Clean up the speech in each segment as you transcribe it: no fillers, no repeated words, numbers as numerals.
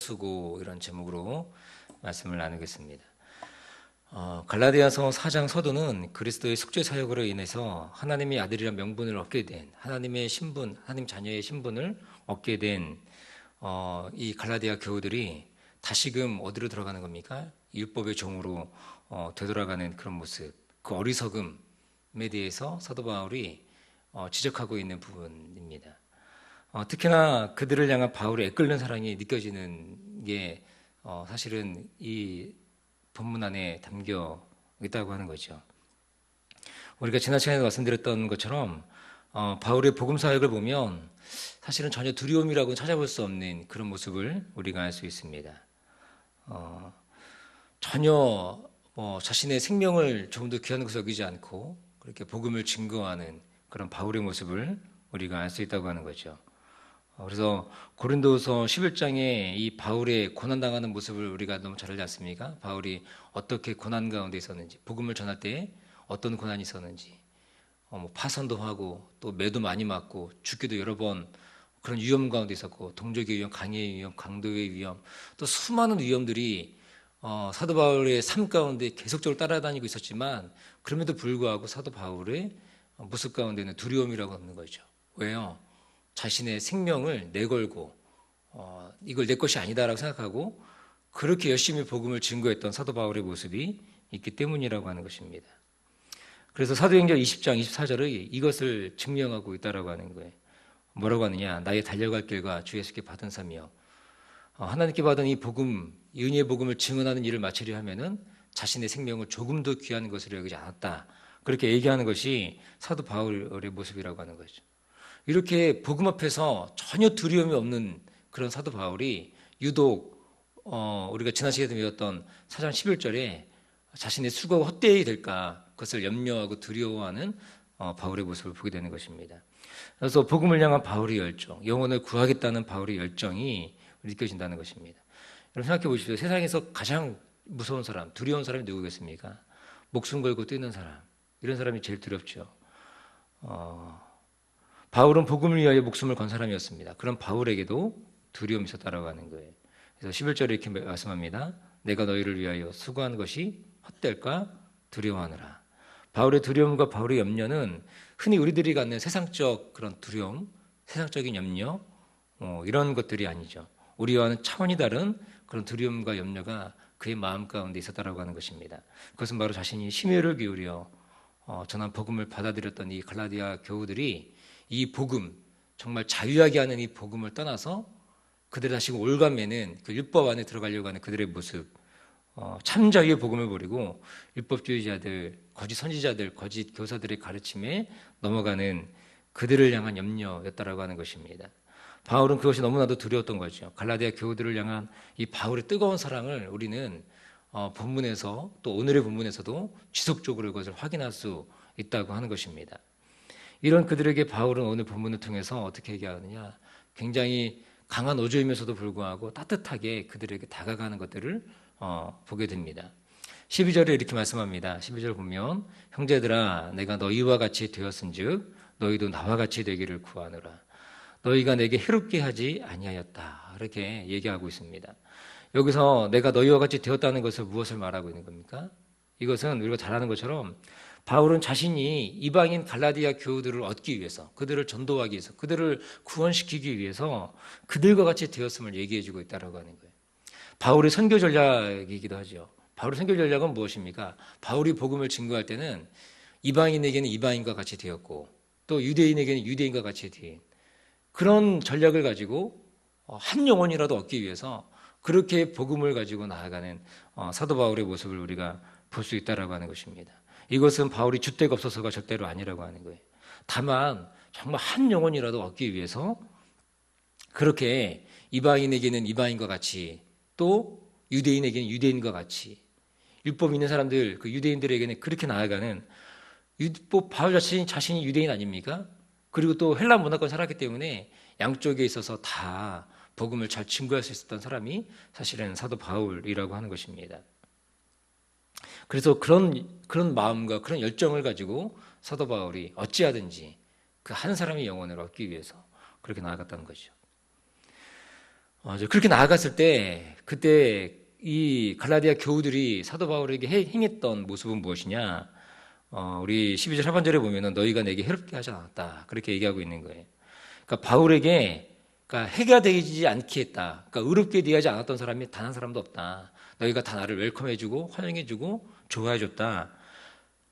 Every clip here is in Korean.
수고 이런 제목으로 말씀을 나누겠습니다. 갈라디아서 4장 서두는 그리스도의 속죄 사역으로 인해서 하나님의 아들이란 명분을 얻게 된 하나님의 신분, 하나님 자녀의 신분을 얻게 된 이 갈라디아 교우들이 다시금 어디로 들어가는 겁니까? 율법의 종으로 되돌아가는 그런 모습, 그 어리석음에 대해서 사도 바울이 지적하고 있는 부분입니다. 특히나 그들을 향한 바울의 애끓는 사랑이 느껴지는 게 사실은 이 본문 안에 담겨 있다고 하는 거죠. 우리가 지난 시간에 말씀드렸던 것처럼 바울의 복음 사역을 보면 사실은 전혀 두려움이라고는 찾아볼 수 없는 그런 모습을 우리가 알 수 있습니다. 전혀 자신의 생명을 조금 더 귀한 것으로 여기지 않고 그렇게 복음을 증거하는 그런 바울의 모습을 우리가 알 수 있다고 하는 거죠. 그래서 고린도서 11장에 이 바울의 고난당하는 모습을 우리가 너무 잘 알지 않습니까? 바울이 어떻게 고난 가운데 있었는지, 복음을 전할 때 어떤 고난이 있었는지, 파선도 하고 또 매도 많이 맞고 죽기도 여러 번 그런 위험 가운데 있었고, 동족의 위험, 강의 위험, 강도의 위험, 또 수많은 위험들이 사도 바울의 삶 가운데 계속적으로 따라다니고 있었지만, 그럼에도 불구하고 사도 바울의 모습 가운데는 두려움이라고 없는 거죠. 왜요? 자신의 생명을 내걸고 이걸 내 것이 아니다라고 생각하고 그렇게 열심히 복음을 증거했던 사도 바울의 모습이 있기 때문이라고 하는 것입니다. 그래서 사도행전 20장 24절의 이것을 증명하고 있다라고 하는 거예요. 뭐라고 하느냐? 나의 달려갈 길과 주 예수께 받은 사며 하나님께 받은 이 복음, 이 은혜의 복음을 증언하는 일을 마치려 하면은 자신의 생명을 조금도 귀한 것으로 여기지 않았다. 그렇게 얘기하는 것이 사도 바울의 모습이라고 하는 거죠. 이렇게 복음 앞에서 전혀 두려움이 없는 그런 사도 바울이 유독 우리가 지난 시간에 배웠던 4장 11절에 자신의 수고가 헛되이 될까 그것을 염려하고 두려워하는 바울의 모습을 보게 되는 것입니다. 그래서 복음을 향한 바울의 열정, 영혼을 구하겠다는 바울의 열정이 느껴진다는 것입니다. 여러분 생각해 보십시오. 세상에서 가장 무서운 사람, 두려운 사람이 누구겠습니까? 목숨 걸고 뛰는 사람, 이런 사람이 제일 두렵죠. 바울은 복음을 위하여 목숨을 건 사람이었습니다. 그런 바울에게도 두려움이 있었다라고 하는 거예요. 그래서 11절에 이렇게 말씀합니다. 내가 너희를 위하여 수고한 것이 헛될까 두려워하느라. 바울의 두려움과 바울의 염려는 흔히 우리들이 갖는 세상적 그런 두려움, 세상적인 염려 이런 것들이 아니죠. 우리와는 차원이 다른 그런 두려움과 염려가 그의 마음 가운데 있었다라고 하는 것입니다. 그것은 바로 자신이 심혈을 기울여 전한 복음을 받아들였던 이 갈라디아 교우들이 이 복음, 정말 자유하게 하는 이 복음을 떠나서 그들이 다시 올가매는 그 율법 안에 들어가려고 하는 그들의 모습, 참 자유의 복음을 버리고 율법주의자들, 거짓 선지자들, 거짓 교사들의 가르침에 넘어가는 그들을 향한 염려였다라고 하는 것입니다. 바울은 그것이 너무나도 두려웠던 거죠. 갈라디아 교우들을 향한 이 바울의 뜨거운 사랑을 우리는 본문에서 또 오늘의 본문에서도 지속적으로 그것을 확인할 수 있다고 하는 것입니다. 이런 그들에게 바울은 오늘 본문을 통해서 어떻게 얘기하느냐, 굉장히 강한 어조이면서도 불구하고 따뜻하게 그들에게 다가가는 것들을 보게 됩니다. 12절에 이렇게 말씀합니다. 12절 보면 형제들아 내가 너희와 같이 되었은즉 너희도 나와 같이 되기를 구하노라. 너희가 내게 해롭게 하지 아니하였다. 이렇게 얘기하고 있습니다. 여기서 내가 너희와 같이 되었다는 것을 무엇을 말하고 있는 겁니까? 이것은 우리가 잘 아는 것처럼 바울은 자신이 이방인 갈라디아 교우들을 얻기 위해서, 그들을 전도하기 위해서, 그들을 구원시키기 위해서 그들과 같이 되었음을 얘기해주고 있다고 하는 거예요. 바울의 선교 전략이기도 하죠. 바울의 선교 전략은 무엇입니까? 바울이 복음을 증거할 때는 이방인에게는 이방인과 같이 되었고 또 유대인에게는 유대인과 같이 된 그런 전략을 가지고 한 영혼이라도 얻기 위해서 그렇게 복음을 가지고 나아가는 사도 바울의 모습을 우리가 볼 수 있다고 하는 것입니다. 이것은 바울이 줏대가 없어서가 절대로 아니라고 하는 거예요. 다만 정말 한 영혼이라도 얻기 위해서 그렇게 이방인에게는 이방인과 같이 또 유대인에게는 유대인과 같이 율법 있는 사람들, 그 유대인들에게는 그렇게 나아가는 바울 자신이 유대인 아닙니까? 그리고 또 헬라 문화권 살았기 때문에 양쪽에 있어서 다 복음을 잘 증거할 수 있었던 사람이 사실은 사도 바울이라고 하는 것입니다. 그래서 그런 마음과 그런 열정을 가지고 사도 바울이 어찌하든지 그 한 사람의 영혼을 얻기 위해서 그렇게 나아갔다는 거죠. 그렇게 나아갔을 때 그때 이 갈라디아 교우들이 사도 바울에게 행했던 모습은 무엇이냐? 우리 12절 하반절에 보면은 너희가 내게 해롭게 하지 않았다. 그렇게 얘기하고 있는 거예요. 그러니까 바울에게 그러니까 해가 되지 않게 했다. 그러니까 의롭게 대하지 않았던 사람이 단 한 사람도 없다. 너희가 다 나를 웰컴해주고 환영해주고 좋아해줬다.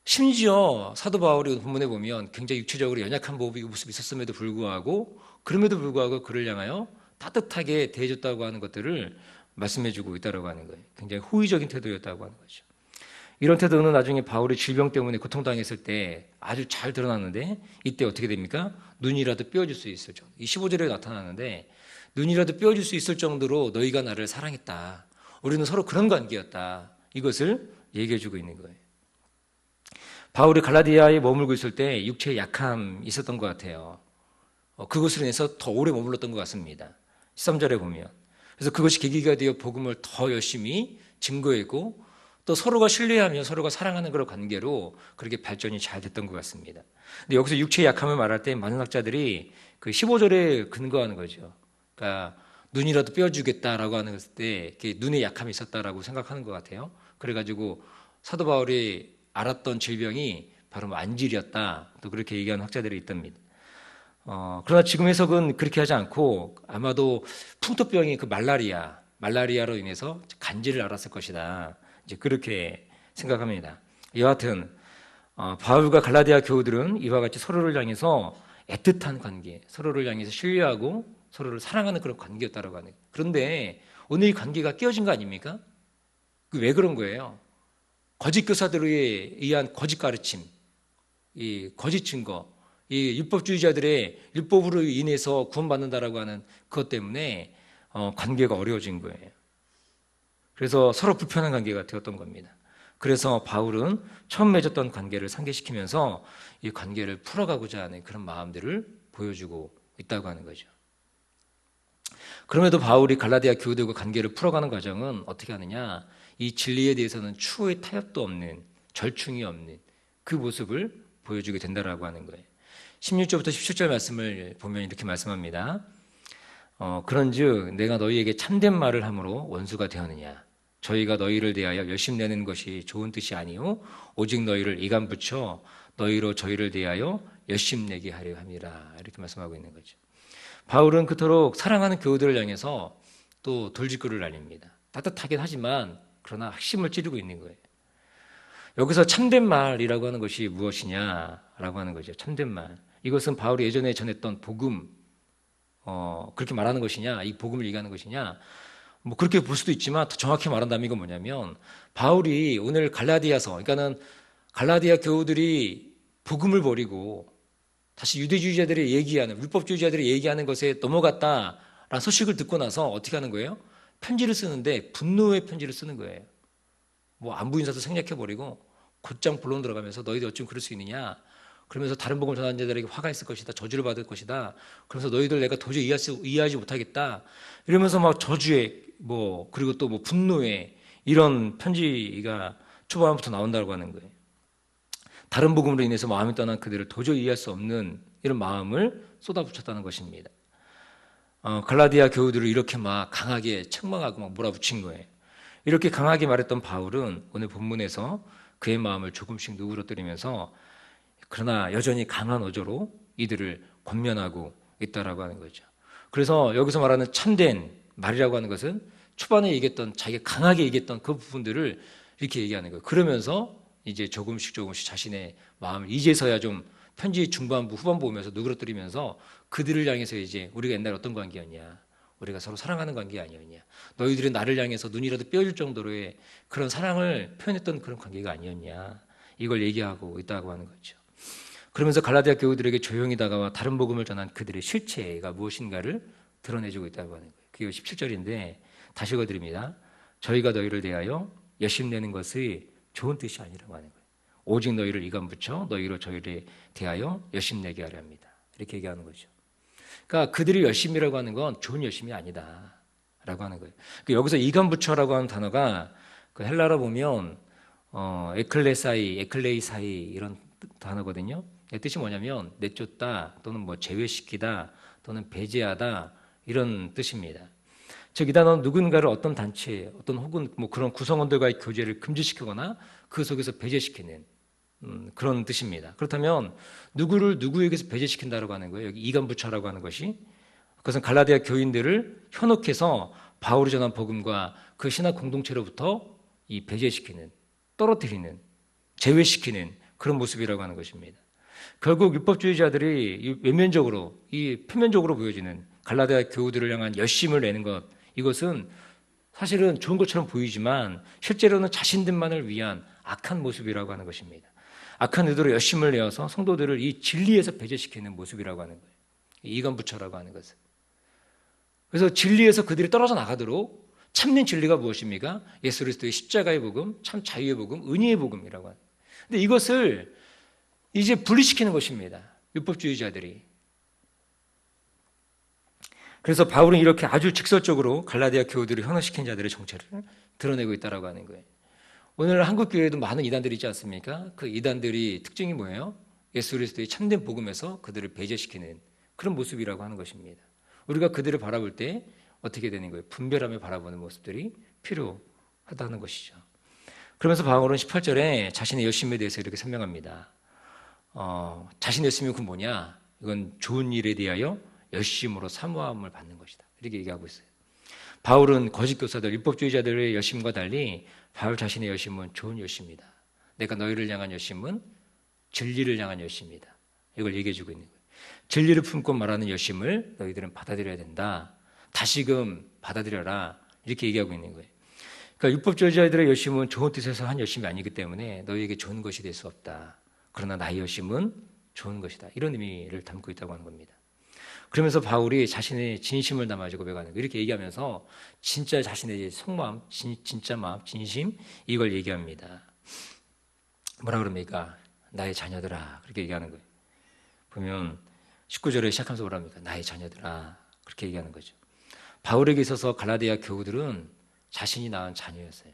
심지어 사도 바울이 본문에 보면 굉장히 육체적으로 연약한 모습이 있었음에도 불구하고 그럼에도 불구하고 그를 향하여 따뜻하게 대해줬다고 하는 것들을 말씀해주고 있다고 하는 거예요. 굉장히 호의적인 태도였다고 하는 거죠. 이런 태도는 나중에 바울이 질병 때문에 고통당했을 때 아주 잘 드러났는데 이때 어떻게 됩니까? 눈이라도 뼈어줄 수 있을 정도. 이 15절에 나타나는데 눈이라도 뼈어줄 수 있을 정도로 너희가 나를 사랑했다. 우리는 서로 그런 관계였다. 이것을 얘기해주고 있는 거예요. 바울이 갈라디아에 머물고 있을 때 육체에 약함이 있었던 것 같아요. 그것으로 인해서 더 오래 머물렀던 것 같습니다. 13절에 보면. 그래서 그것이 계기가 되어 복음을 더 열심히 증거했고 또 서로가 신뢰하며 서로가 사랑하는 그런 관계로 그렇게 발전이 잘 됐던 것 같습니다. 근데 여기서 육체의 약함을 말할 때 많은 학자들이 그 15절에 근거하는 거죠. 그러니까 눈이라도 뼈주겠다라고 하는 것일 때 눈에 약함이 있었다라고 생각하는 것 같아요. 그래가지고 사도 바울이 알았던 질병이 바로 안질이었다. 또 그렇게 얘기하는 학자들이 있답니다. 그러나 지금 해석은 그렇게 하지 않고 아마도 풍토병이 그 말라리아로 인해서 간질을 앓았을 것이다. 이제 그렇게 생각합니다. 여하튼 바울과 갈라디아 교우들은 이와 같이 서로를 향해서 애틋한 관계, 서로를 향해서 신뢰하고 서로를 사랑하는 그런 관계였다라고 하는. 그런데 오늘 이 관계가 깨어진 거 아닙니까? 왜 그런 거예요? 거짓 교사들에 의한 거짓 가르침, 이 거짓 증거, 이 율법주의자들의 율법으로 인해서 구원받는다라고 하는 그것 때문에 관계가 어려워진 거예요. 그래서 서로 불편한 관계가 되었던 겁니다. 그래서 바울은 처음 맺었던 관계를 상기시키면서 이 관계를 풀어가고자 하는 그런 마음들을 보여주고 있다고 하는 거죠. 그럼에도 바울이 갈라디아 교우들과 관계를 풀어가는 과정은 어떻게 하느냐? 이 진리에 대해서는 추후의 타협도 없는, 절충이 없는 그 모습을 보여주게 된다라고 하는 거예요. 16절부터 17절 말씀을 보면 이렇게 말씀합니다. 그런즉 내가 너희에게 참된 말을 함으로 원수가 되었느냐? 저희가 너희를 대하여 열심내는 것이 좋은 뜻이 아니요 오직 너희를 이간 붙여 너희로 저희를 대하여 열심내게 하려 함이라. 이렇게 말씀하고 있는 거죠. 바울은 그토록 사랑하는 교우들을 향해서 또 돌직구를 날립니다. 따뜻하긴 하지만 그러나 핵심을 찌르고 있는 거예요. 여기서 참된 말이라고 하는 것이 무엇이냐라고 하는 거죠. 참된 말. 이것은 바울이 예전에 전했던 복음, 그렇게 말하는 것이냐, 이 복음을 얘기하는 것이냐, 뭐 그렇게 볼 수도 있지만 더 정확히 말한다면 이건 뭐냐면 바울이 오늘 갈라디아서, 그러니까는 갈라디아 교우들이 복음을 버리고 다시 유대주의자들이 얘기하는, 율법주의자들이 얘기하는 것에 넘어갔다라는 소식을 듣고 나서 어떻게 하는 거예요? 편지를 쓰는데 분노의 편지를 쓰는 거예요. 뭐 안부 인사도 생략해버리고 곧장 본론 들어가면서 너희들 어쩜 그럴 수 있느냐, 그러면서 다른 복음 전하는 자들에게 화가 있을 것이다, 저주를 받을 것이다, 그러면서 너희들 내가 도저히 이해하지 못하겠다 이러면서 막 저주에 그리고 또 분노에 이런 편지가 초반부터 나온다고 하는 거예요. 다른 복음으로 인해서 마음이 떠난 그들을 도저히 이해할 수 없는 이런 마음을 쏟아붓혔다는 것입니다. 갈라디아 교우들을 이렇게 막 강하게 책망하고 막 몰아붙인 거예요. 이렇게 강하게 말했던 바울은 오늘 본문에서 그의 마음을 조금씩 누그러뜨리면서 그러나 여전히 강한 어조로 이들을 권면하고 있다라고 하는 거죠. 그래서 여기서 말하는 참된 말이라고 하는 것은 초반에 얘기했던, 자기가 강하게 얘기했던 그 부분들을 이렇게 얘기하는 거예요. 그러면서 이제 조금씩 자신의 마음을 이제서야 좀 편지 중반부 후반부 오면서 누그러뜨리면서 그들을 향해서 이제 우리가 옛날에 어떤 관계였냐, 우리가 서로 사랑하는 관계 아니었냐, 너희들이 나를 향해서 눈이라도 뼈줄 정도로의 그런 사랑을 표현했던 그런 관계가 아니었냐, 이걸 얘기하고 있다고 하는 거죠. 그러면서 갈라디아 교우들에게 조용히 다가와 다른 복음을 전한 그들의 실체가 무엇인가를 드러내주고 있다고 하는 거예요. 그게 17절인데 다시 읽어드립니다. 저희가 너희를 대하여 열심내는 것이 좋은 뜻이 아니라고 하는 거예요. 오직 너희를 이간 붙여 너희로 저희를 대하여 열심내게 하려 합니다. 이렇게 얘기하는 거죠. 그러니까 그들이 열심이라고 하는 건 좋은 열심이 아니다 라고 하는 거예요. 여기서 이간 붙여라고 하는 단어가 그 헬라로 보면 에클레이사이 이런 단어거든요. 뜻이 뭐냐면 내쫓다 또는 제외시키다 또는 배제하다 이런 뜻입니다. 즉 이 단어는 누군가를 어떤 단체, 어떤 혹은 뭐 그런 구성원들과의 교제를 금지시키거나 그 속에서 배제시키는 그런 뜻입니다. 그렇다면 누구를 누구에게서 배제시킨다라고 하는 거예요. 여기 이간부차라고 하는 것이 그것은 갈라디아 교인들을 현혹해서 바울이 전한 복음과 그 신학 공동체로부터 이 배제시키는, 떨어뜨리는, 제외시키는 그런 모습이라고 하는 것입니다. 결국 율법주의자들이 외면적으로, 이 표면적으로 보여지는 갈라디아 교우들을 향한 열심을 내는 것, 이것은 사실은 좋은 것처럼 보이지만 실제로는 자신들만을 위한 악한 모습이라고 하는 것입니다. 악한 의도로 열심을 내어서 성도들을 이 진리에서 배제시키는 모습이라고 하는 거예요. 이간부처라고 하는 것은. 그래서 진리에서 그들이 떨어져 나가도록 참된 진리가 무엇입니까? 예수 그리스도의 십자가의 복음, 참 자유의 복음, 은혜의 복음이라고 하는 거예요. 근데 이것을 이제 분리시키는 것입니다. 율법주의자들이. 그래서 바울은 이렇게 아주 직설적으로 갈라디아 교우들을 현혹시킨 자들의 정체를 드러내고 있다고 하는 거예요. 오늘 한국 교회에도 많은 이단들이 있지 않습니까? 그 이단들이 특징이 뭐예요? 예수 그리스도의 참된 복음에서 그들을 배제시키는 그런 모습이라고 하는 것입니다. 우리가 그들을 바라볼 때 어떻게 되는 거예요? 분별하며 바라보는 모습들이 필요하다는 것이죠. 그러면서 바울은 18절에 자신의 열심에 대해서 이렇게 설명합니다. 자신의 열심이 그 뭐냐? 이건 좋은 일에 대하여 열심으로 사모함을 받는 것이다. 이렇게 얘기하고 있어요. 바울은 거짓 교사들, 율법주의자들의 열심과 달리 바울 자신의 열심은 좋은 열심이다. 내가 너희를 향한 열심은 진리를 향한 열심이다. 이걸 얘기해주고 있는 거예요. 진리를 품고 말하는 열심을 너희들은 받아들여야 된다. 다시금 받아들여라. 이렇게 얘기하고 있는 거예요. 그러니까 율법주의자들의 열심은 좋은 뜻에서 한 열심이 아니기 때문에 너희에게 좋은 것이 될 수 없다. 그러나 나의 열심은 좋은 것이다. 이런 의미를 담고 있다고 하는 겁니다. 그러면서 바울이 자신의 진심을 담아서 고백하는 거예요. 이렇게 얘기하면서 진짜 자신의 속마음, 진짜 마음, 진심 이걸 얘기합니다. 뭐라 그럽니까? 나의 자녀들아. 그렇게 얘기하는 거예요. 보면 19절에 시작하면서 뭐라 합니까? 나의 자녀들아. 그렇게 얘기하는 거죠. 바울에게 있어서 갈라디아 교우들은 자신이 낳은 자녀였어요.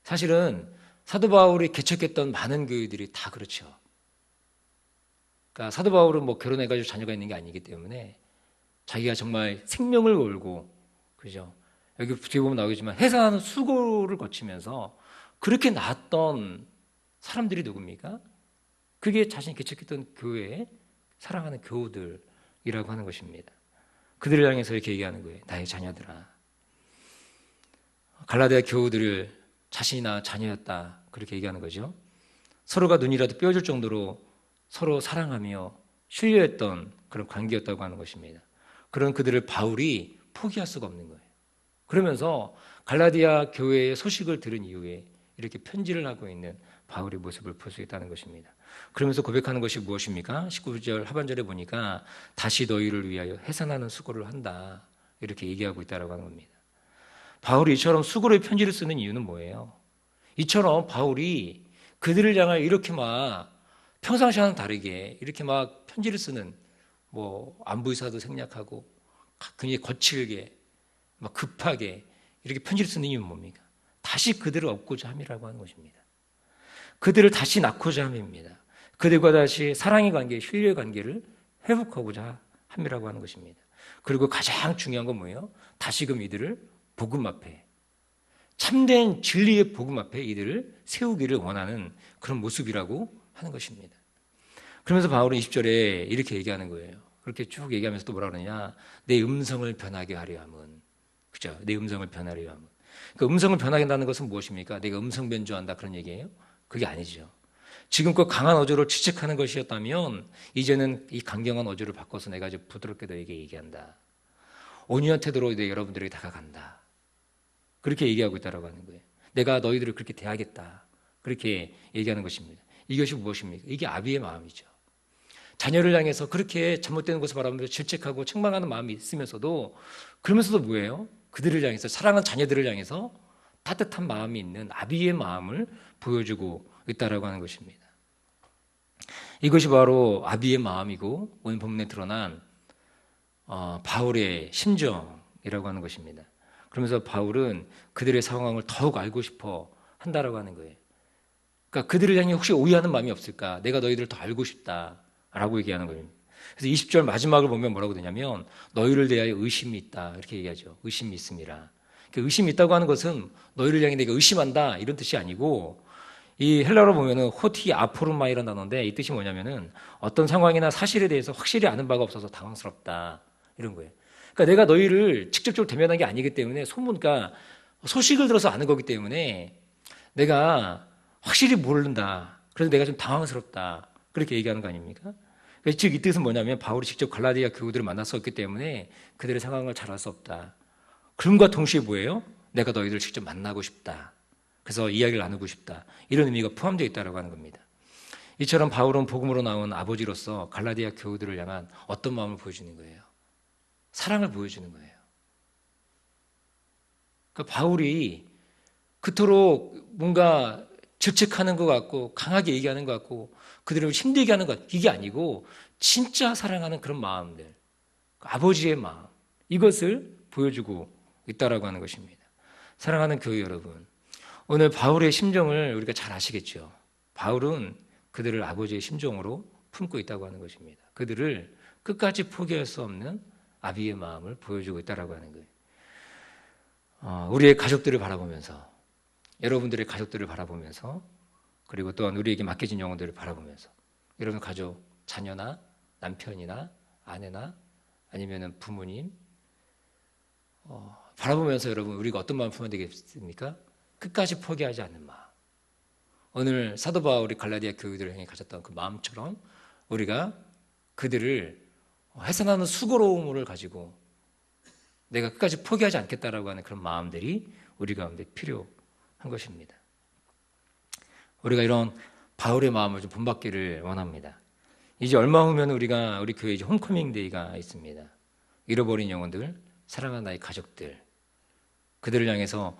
사실은 사도 바울이 개척했던 많은 교회들이 다 그렇죠. 그러니까 사도 바울은 뭐 결혼해가지고 자녀가 있는 게 아니기 때문에 자기가 정말 생명을 걸고, 그죠? 여기 뒤에 보면 나오겠지만 해산하는 수고를 거치면서 그렇게 낳았던 사람들이 누굽니까? 그게 자신이 개척했던 교회에 사랑하는 교우들이라고 하는 것입니다. 그들을 향해서 이렇게 얘기하는 거예요. 나의 자녀들아. 갈라디아 교우들을 자신이 낳은 자녀였다. 그렇게 얘기하는 거죠. 서로가 눈이라도 뼈줄 정도로 서로 사랑하며 신뢰했던 그런 관계였다고 하는 것입니다. 그런 그들을 바울이 포기할 수가 없는 거예요. 그러면서 갈라디아 교회의 소식을 들은 이후에 이렇게 편지를 하고 있는 바울의 모습을 볼 수 있다는 것입니다. 그러면서 고백하는 것이 무엇입니까? 19절 하반절에 보니까 다시 너희를 위하여 해산하는 수고를 한다. 이렇게 얘기하고 있다고 하는 겁니다. 바울이 이처럼 수고로의 편지를 쓰는 이유는 뭐예요? 이처럼 바울이 그들을 향하여 이렇게 막 평상시와는 다르게 이렇게 막 편지를 쓰는 뭐 안부의사도 생략하고 굉장히 거칠게 막 급하게 이렇게 편지를 쓰는 이유는 뭡니까? 다시 그들을 얻고자 함이라고 하는 것입니다. 그들을 다시 낳고자 함입니다. 그들과 다시 사랑의 관계, 신뢰의 관계를 회복하고자 함이라고 하는 것입니다. 그리고 가장 중요한 건 뭐예요? 다시금 이들을 복음 앞에, 참된 진리의 복음 앞에 이들을 세우기를 원하는 그런 모습이라고 하는 것입니다. 그러면서 바울은 20절에 이렇게 얘기하는 거예요. 그렇게 쭉 얘기하면서 또 뭐라 그러냐? 내 음성을 변하게 하려 함은. 그죠? 내 음성을 변하려 함은. 그 음성을 변하게 한다는 것은 무엇입니까? 내가 음성 변조한다 그런 얘기예요? 그게 아니죠. 지금껏 강한 어조를 지책하는 것이었다면 이제는 이 강경한 어조를 바꿔서 내가 아주 부드럽게 너에게 얘기한다. 온유한 태도로 여러분들에게 다가간다. 그렇게 얘기하고 있다고 하는 거예요. 내가 너희들을 그렇게 대하겠다. 그렇게 얘기하는 것입니다. 이것이 무엇입니까? 이게 아비의 마음이죠. 자녀를 향해서 그렇게 잘못되는 것을 바라보면서 질책하고 책망하는 마음이 있으면서도 그러면서도 뭐예요? 그들을 향해서 사랑하는 자녀들을 향해서 따뜻한 마음이 있는 아비의 마음을 보여주고 있다라고 하는 것입니다. 이것이 바로 아비의 마음이고 오늘 본문에 드러난 바울의 심정이라고 하는 것입니다. 그러면서 바울은 그들의 상황을 더욱 알고 싶어 한다라고 하는 거예요. 그러니까 그들을 향해 혹시 오해하는 마음이 없을까? 내가 너희들을 더 알고 싶다라고 얘기하는 거예요. 그래서 20절 마지막을 보면 뭐라고 되냐면 너희를 대하여 의심이 있다 이렇게 얘기하죠. 의심이 있습니다. 그 의심이 있다고 하는 것은 너희를 향해 내가 의심한다 이런 뜻이 아니고, 이 헬라어로 보면은 호티 아포르마이라는 단어인데 이 뜻이 뭐냐면은 어떤 상황이나 사실에 대해서 확실히 아는 바가 없어서 당황스럽다 이런 거예요. 그러니까 내가 너희를 직접적으로 대면한 게 아니기 때문에 그러니까 소식을 들어서 아는 거기 때문에 내가 확실히 모른다. 그래서 내가 좀 당황스럽다. 그렇게 얘기하는 거 아닙니까? 즉 이 뜻은 뭐냐면 바울이 직접 갈라디아 교우들을 만났었기 때문에 그들의 상황을 잘 알 수 없다. 그럼과 동시에 뭐예요? 내가 너희들을 직접 만나고 싶다. 그래서 이야기를 나누고 싶다. 이런 의미가 포함되어 있다고 하는 겁니다. 이처럼 바울은 복음으로 나온 아버지로서 갈라디아 교우들을 향한 어떤 마음을 보여주는 거예요? 사랑을 보여주는 거예요. 그러니까 바울이 그토록 뭔가 질책하는 것 같고 강하게 얘기하는 것 같고 그들을 힘들게 하는 것, 이게 아니고 진짜 사랑하는 그런 마음들, 아버지의 마음, 이것을 보여주고 있다라고 하는 것입니다. 사랑하는 교회 여러분, 오늘 바울의 심정을 우리가 잘 아시겠죠? 바울은 그들을 아버지의 심정으로 품고 있다고 하는 것입니다. 그들을 끝까지 포기할 수 없는 아비의 마음을 보여주고 있다라고 하는 거예요. 우리의 가족들을 바라보면서, 여러분들의 가족들을 바라보면서, 그리고 또한 우리에게 맡겨진 영혼들을 바라보면서, 여러분 가족, 자녀나 남편이나 아내나 아니면 부모님 바라보면서 여러분 우리가 어떤 마음을 품어야 되겠습니까? 끝까지 포기하지 않는 마음. 오늘 사도 바울이 갈라디아 교우들을 향해 가졌던 그 마음처럼 우리가 그들을 해산하는 수고로움을 가지고 내가 끝까지 포기하지 않겠다라고 하는 그런 마음들이 우리 가운데 필요한 것입니다. 우리가 이런 바울의 마음을 좀 본받기를 원합니다. 이제 얼마 후면 우리 교회에 이제 홈커밍 데이가 있습니다. 잃어버린 영혼들, 사랑하는 나의 가족들, 그들을 향해서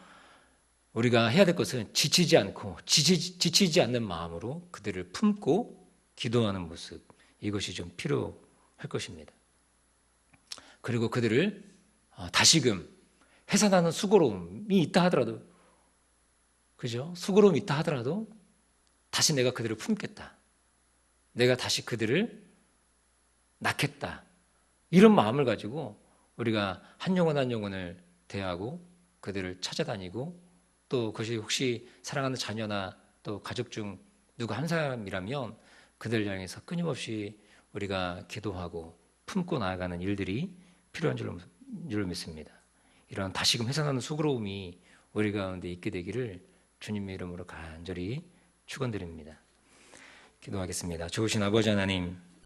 우리가 해야 될 것은 지치지 않고 지치지 않는 마음으로 그들을 품고 기도하는 모습, 이것이 좀 필요할 것입니다. 그리고 그들을 다시금 해산하는 수고로움이 있다 하더라도, 그죠? 수고로움이 있다 하더라도 다시 내가 그들을 품겠다. 내가 다시 그들을 낳겠다. 이런 마음을 가지고 우리가 한 영혼 한 영혼을 대하고 그들을 찾아다니고, 또 그것이 혹시 사랑하는 자녀나 또 가족 중 누구 한 사람이라면 그들을 향해서 끊임없이 우리가 기도하고 품고 나아가는 일들이 필요한 줄로 믿습니다. 이런 다시금 해산하는 수고로움이 우리 가운데 있게 되기를 주님의 이름으로 간절히 축원드립니다. 기도하겠습니다. 좋으신 아버지 하나님,